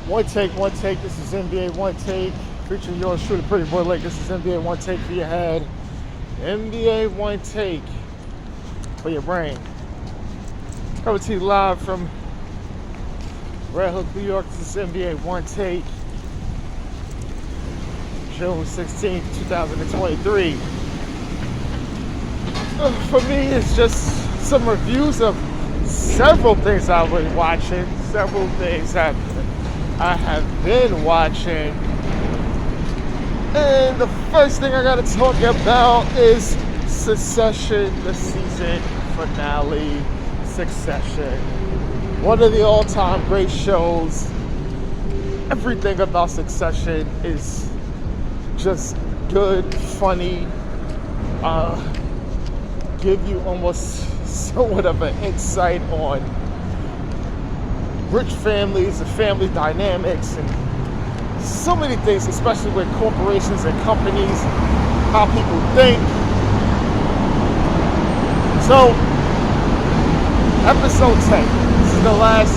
One take, one take. This is NBA One Take. Featuring yours truly, Pretty Boy Lake. This is NBA One Take for your head. NBA One Take for your brain. Coming to you live from Red Hook, New York. This is NBA One Take. June 16th, 2023. For me, it's just some reviews of several things I've been watching. Several things that I have been watching. And the first thing I gotta talk about is Succession, the season finale. Succession. One of the all-time great shows. Everything about Succession is just good, funny, give you almost somewhat of an insight on rich families and family dynamics and so many things, especially with corporations and companies, how people think. So, episode 10, this is the last.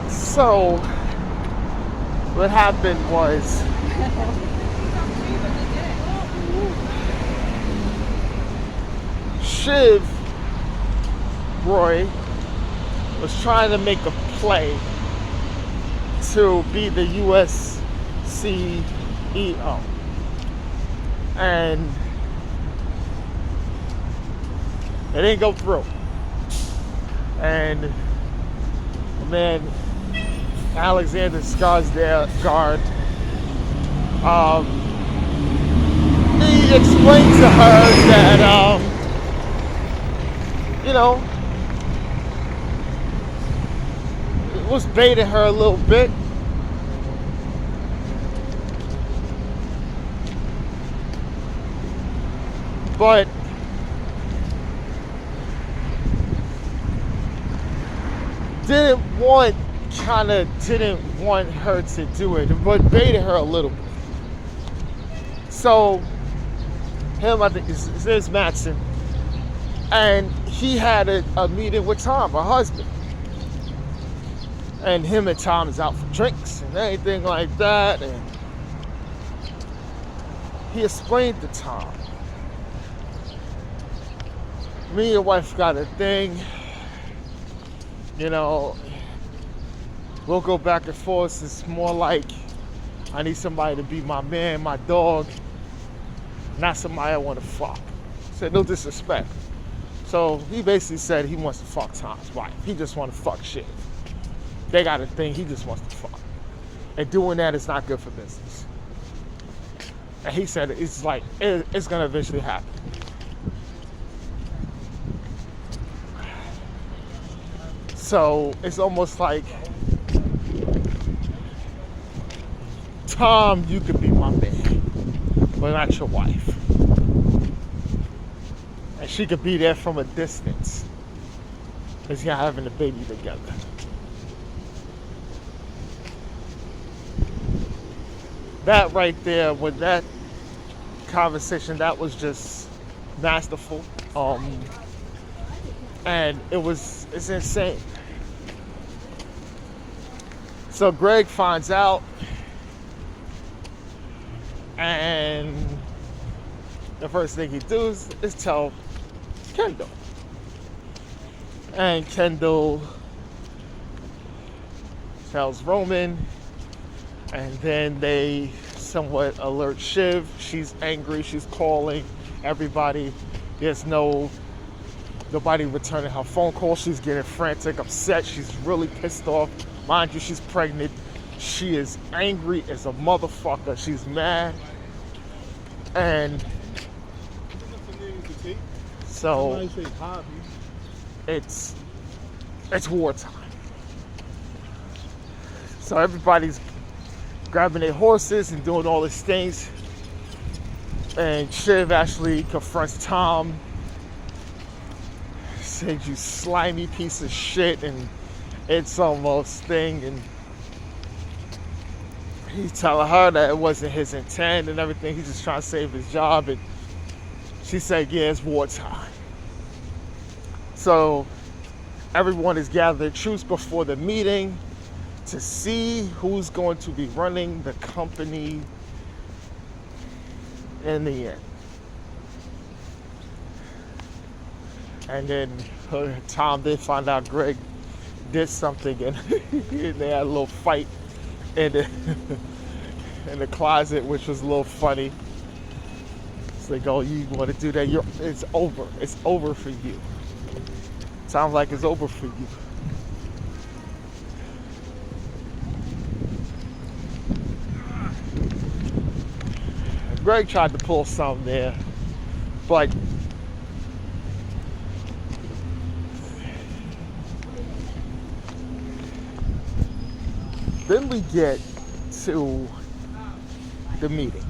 So, what happened was, Shiv Roy was trying to make a play to be the US CEO. And it didn't go through. And man, Alexander Skarsgård, he explained to her that, it was baiting her a little bit. But didn't want her to do it, but baited her a little bit. So him, I think it's Matson, and he had a meeting with Tom, her husband. And him and Tom is out for drinks and anything like that. And he explained to Tom, me and your wife got a thing. We'll go back and forth. It's more like I need somebody to be my man, my dog, not somebody I want to fuck. Said no disrespect. So he basically said he wants to fuck Tom's wife. He just want to fuck shit. They got a thing, he just wants to fuck. And doing that is not good for business. And he said it's like, it's gonna eventually happen. So it's almost like, Tom, you could be my man, but not your wife. And she could be there from a distance, because you're having a baby together. That right there, with that conversation, that was just masterful. And it's insane. So Greg finds out, and the first thing he does is tell Kendall. And Kendall tells Roman, and then they somewhat alert Shiv. She's angry, she's calling everybody. There's nobody returning her phone call. She's getting frantic, upset. She's really pissed off. Mind you, she's pregnant. She is angry as a motherfucker. She's mad. And so it's wartime. So everybody's grabbing their horses and doing all these things. And Shiv actually confronts Tom. Says, you slimy piece of shit, and it's almost thing. And he's telling her that it wasn't his intent and everything. He's just trying to save his job. And she said, yeah, it's wartime. So everyone is gathered troops before the meeting to see who's going to be running the company in the end. And then Tom did find out Greg did something, and they had a little fight in the closet, which was a little funny. It's like, oh, you want to do that? It's over. It's over for you. Sounds like it's over for you. Greg tried to pull something there, but then we get to the meeting.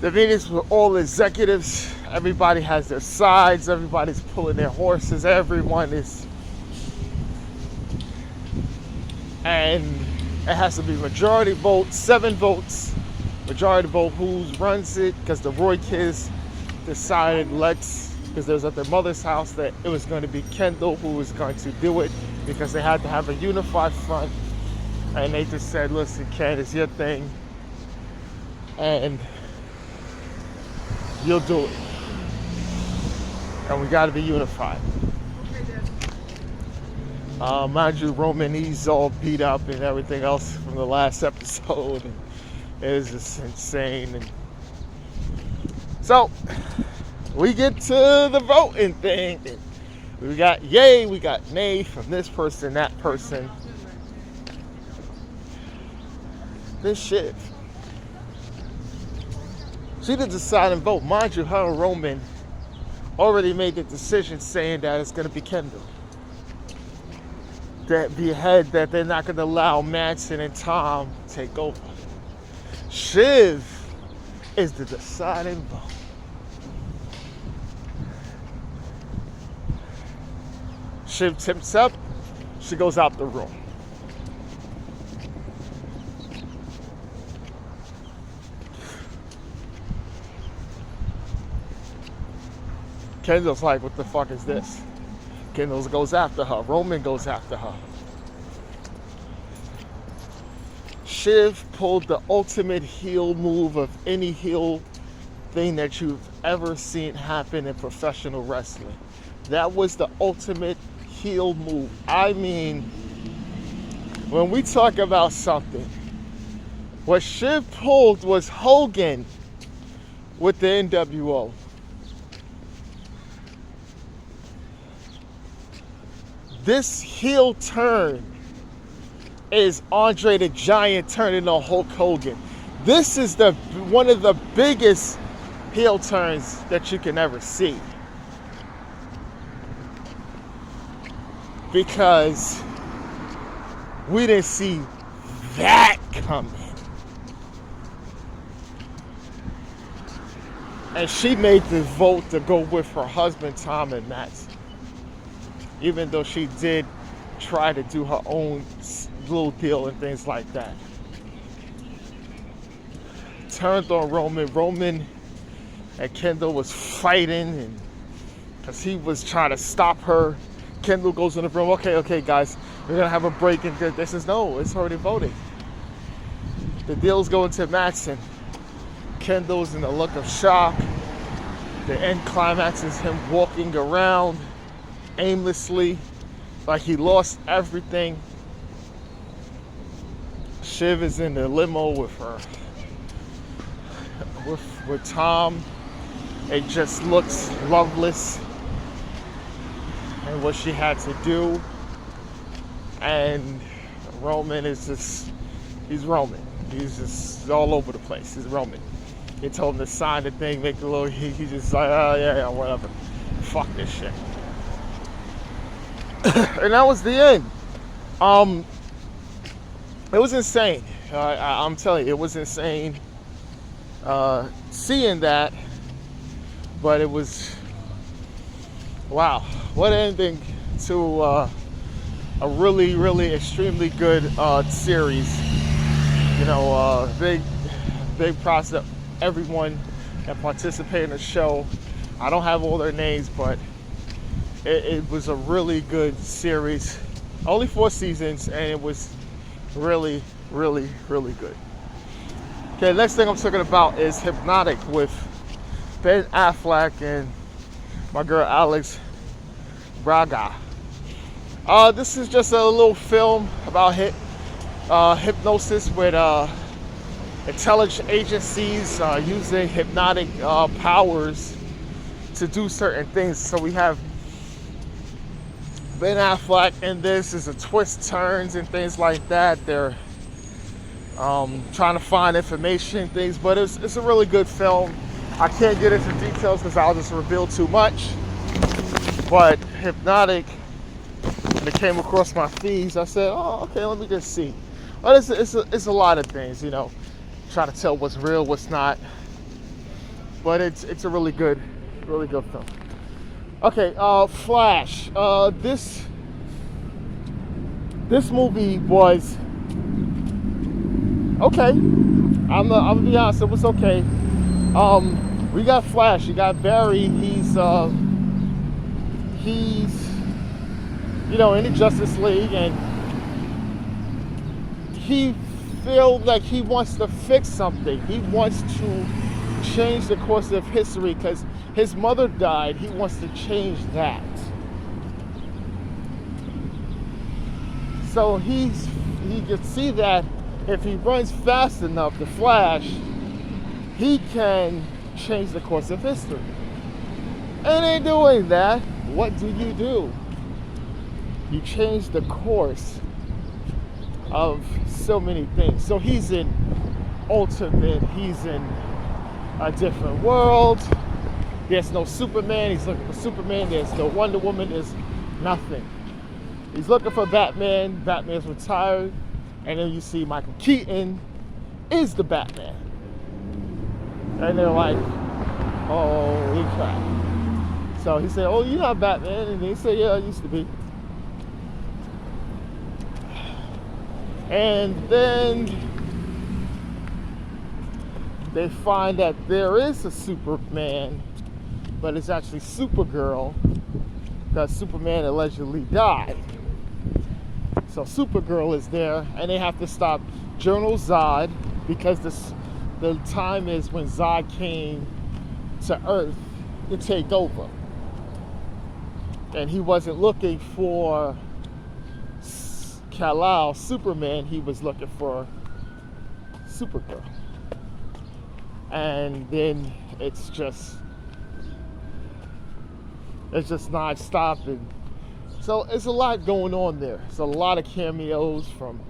The meetings with all the executives. Everybody has their sides. Everybody's pulling their horses. Everyone is, and it has to be majority vote, 7 votes, majority vote who runs it, because the Roy kids decided because they was at their mother's house, that it was going to be Kendall who was going to do it, because they had to have a unified front. And they just said, listen, Ken, it's your thing, and you'll do it. And we got to be unified. Mind you, Roman, he's all beat up and everything else from the last episode. And it was just insane. And so we get to the voting thing. And we got yay, we got nay from this person, that person. This shit. She did decide and vote. Mind you, her and Roman already made the decision saying that it's going to be Kendall. That be ahead, that they're not going to allow Manson and Tom take over. Shiv is the deciding vote. Shiv tips up, she goes out the room. Kendall's like, what the fuck is this? Kendall goes after her. Roman goes after her. Shiv pulled the ultimate heel move of any heel thing that you've ever seen happen in professional wrestling. That was the ultimate heel move. I mean, when we talk about something, what Shiv pulled was Hogan with the NWO. This heel turn is Andre the Giant turning on Hulk Hogan. This is one of the biggest heel turns that you can ever see. Because we didn't see that coming. And she made the vote to go with her husband, Tom, and Matt. Even though she did try to do her own little deal and things like that. Turned on Roman. Roman and Kendall was fighting, and because he was trying to stop her. Kendall goes in the room, okay, guys, we're going to have a break. And this is, no, it's already voted. The deal's going to Matson. Kendall's in a look of shock. The end climax is him walking around aimlessly, like he lost everything. Shiv is in the limo with her, with Tom. It just looks loveless, and what she had to do. And Roman is just, he's Roman. He's just all over the place. He's Roman. They told him to sign the thing, make a little, he's just like, oh yeah, whatever. Fuck this shit. And that was the end. It was insane. I'm telling you, it was insane seeing that. But it was, wow, what an ending to a really, really extremely good series. You know, big props to everyone that participated in the show. I don't have all their names, but it was a really good series. Only 4 seasons, and it was really, really, really good. Okay, next thing I'm talking about is Hypnotic with Ben Affleck and my girl Alex Braga. This is just a little film about hypnosis with intelligence agencies using hypnotic powers to do certain things. So we have Ben Affleck in this. Is a twist, turns, and things like that. They're trying to find information, things, but it's a really good film. I can't get into details because I'll just reveal too much. But Hypnotic, when it came across my feeds, I said, "Oh, okay, let me just see." But it's a lot of things, you know, try to tell what's real, what's not. But it's a really good film. Okay, Flash. This movie was okay. I'm gonna be honest, it was okay. We got Flash. You got Barry. He's in the Justice League, and he feels like he wants to fix something. He wants to change the course of history because his mother died. He wants to change that. So he can see that if he runs fast enough, the Flash, he can change the course of history. And in doing that, what do? You change the course of so many things. So he's in Ultimate, he's in a different world. There's no Superman, he's looking for Superman. There's no Wonder Woman, there's nothing. He's looking for Batman, Batman's retired. And then you see Michael Keaton is the Batman. And they're like, holy crap. So he said, "Oh, you're not Batman." And he said, "Yeah, I used to be." And then they find that there is a Superman, but it's actually Supergirl, because Superman allegedly died. So Supergirl is there, and they have to stop General Zod, because the time is when Zod came to Earth to take over. And he wasn't looking for Kal-El, Superman, he was looking for Supergirl. And then it's just non-stop. And so it's a lot going on there. It's a lot of cameos from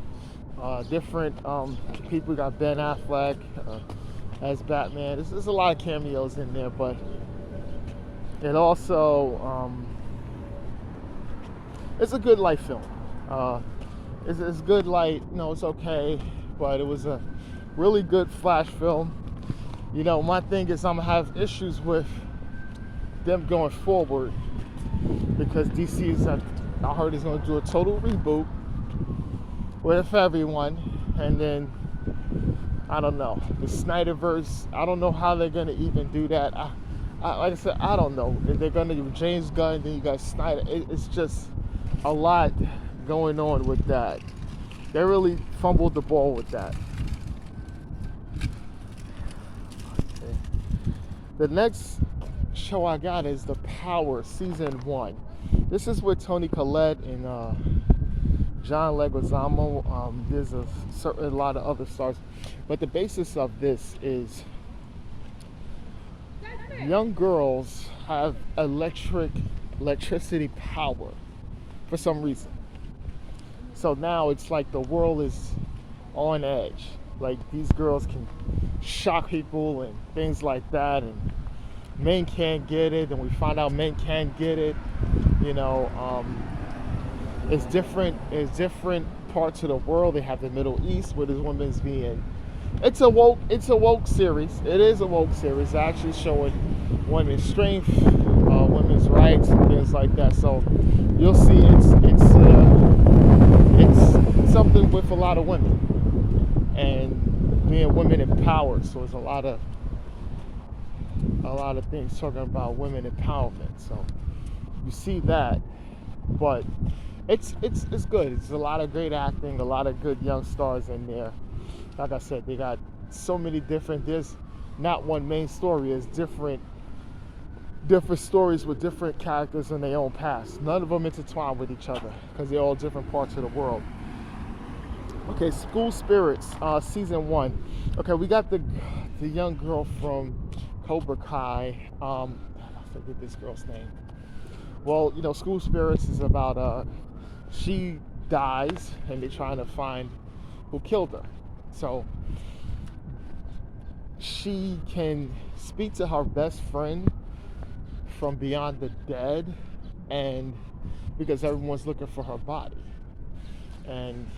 different people. We got Ben Affleck as Batman. There's a lot of cameos in there, but it also it's a good light film. It's good light, it's okay, but it was a really good Flash film. My thing is I'm gonna have issues with them going forward, because DC I heard is gonna do a total reboot with everyone, and then I don't know, the Snyderverse, I don't know how they're gonna even do that. Like I said, I don't know if they're gonna do James Gunn, then you got Snyder. It's just a lot going on with that. They really fumbled the ball with that. Okay. The next show I got is The Power Season 1. This is with Toni Collette and John Leguizamo. There's a lot of other stars, but the basis of this is young girls have electricity power for some reason. So now it's like the world is on edge. Like, these girls can shock people and things like that, and men can't get it, and we find out men can get it. It's different parts of the world. They have the Middle East, where there's women's being. It's a woke series. It is a woke series, actually showing women's strength, women's rights, and things like that. So you'll see it's something with a lot of women and being women empowered. So it's a lot of things talking about women empowerment. So you see that, but it's good. It's a lot of great acting, a lot of good young stars in there. Like I said, they got so many different. There's not one main story. It's different stories with different characters in their own past. None of them intertwine with each other because they're all different parts of the world. Okay, School Spirits, season 1. Okay, we got the young girl from Cobra Kai. I forget this girl's name. Well, School Spirits is about she dies and they're trying to find who killed her. So she can speak to her best friend from beyond the dead, and because everyone's looking for her body, and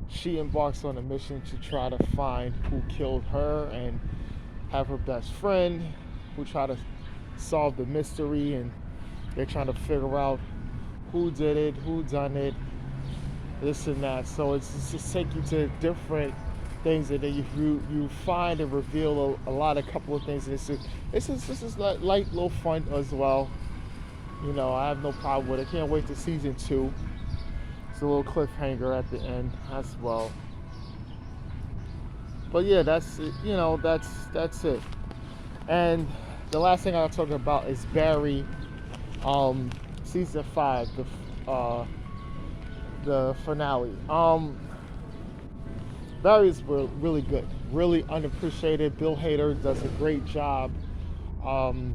she embarks on a mission to try to find who killed her and have her best friend who try to solve the mystery, and they're trying to figure out who did it, who done it, this and that. So it's just take you to different things, and then you find and reveal a couple of things. This is light little fun as well. I have no problem with it. Can't wait to season 2. It's a little cliffhanger at the end as well. But yeah, that's it. That's it. And the last thing I'll talk about is Barry, season 5, the finale. Barry's really good, really unappreciated. Bill Hader does a great job. You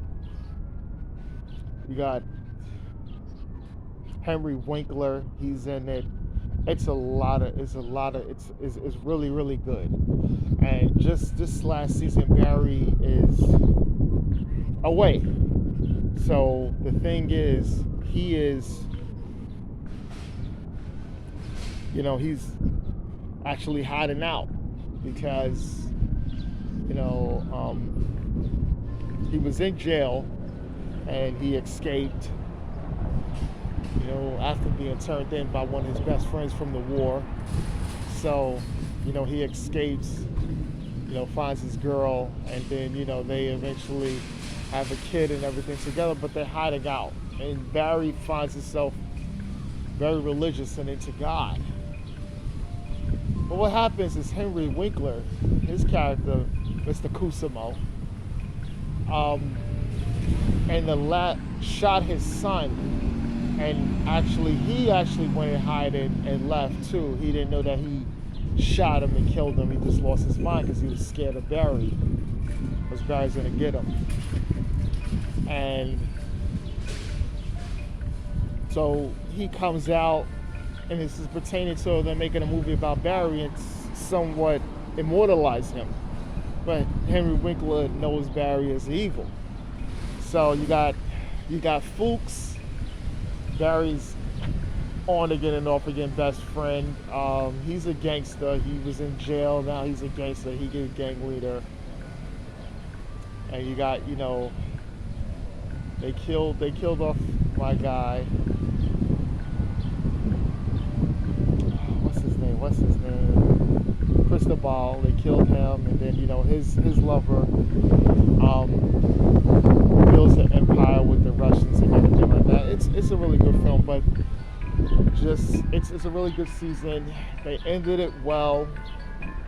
got Henry Winkler, he's in it. It's really, really good. And just this last season, Barry is away. So the thing is, he's actually hiding out because, he was in jail and he escaped, after being turned in by one of his best friends from the war. So, he escapes, finds his girl, and then, they eventually have a kid and everything together, but they're hiding out. And Barry finds himself very religious and into God. But what happens is Henry Winkler, his character, Mr. Kusamo, shot his son, and he actually went and hid and left too. He didn't know that he shot him and killed him. He just lost his mind because he was scared of Barry, because Barry's gonna get him. And so he comes out, and this is pertaining to them making a movie about Barry and somewhat immortalize him. But Henry Winkler knows Barry is evil. So you got Fuchs, Barry's on again and off again best friend. He's a gangster. He was in jail. Now he's a gangster. He get gang leader. And you got, they killed off my guy. What's his name? Cristobal. They killed him, and then his lover builds an empire with the Russians and everything like that. It's a really good film, but it's a really good season. They ended it well,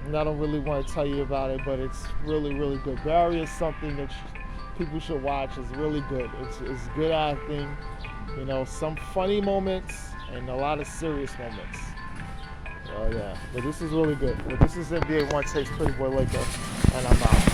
and I don't really want to tell you about it, but it's really, really good. Barry is something that people should watch. It's really good. It's good acting, some funny moments and a lot of serious moments. Oh yeah, but this is really good. But this is NBA One Takes Pretty Boy Laker, and I'm out.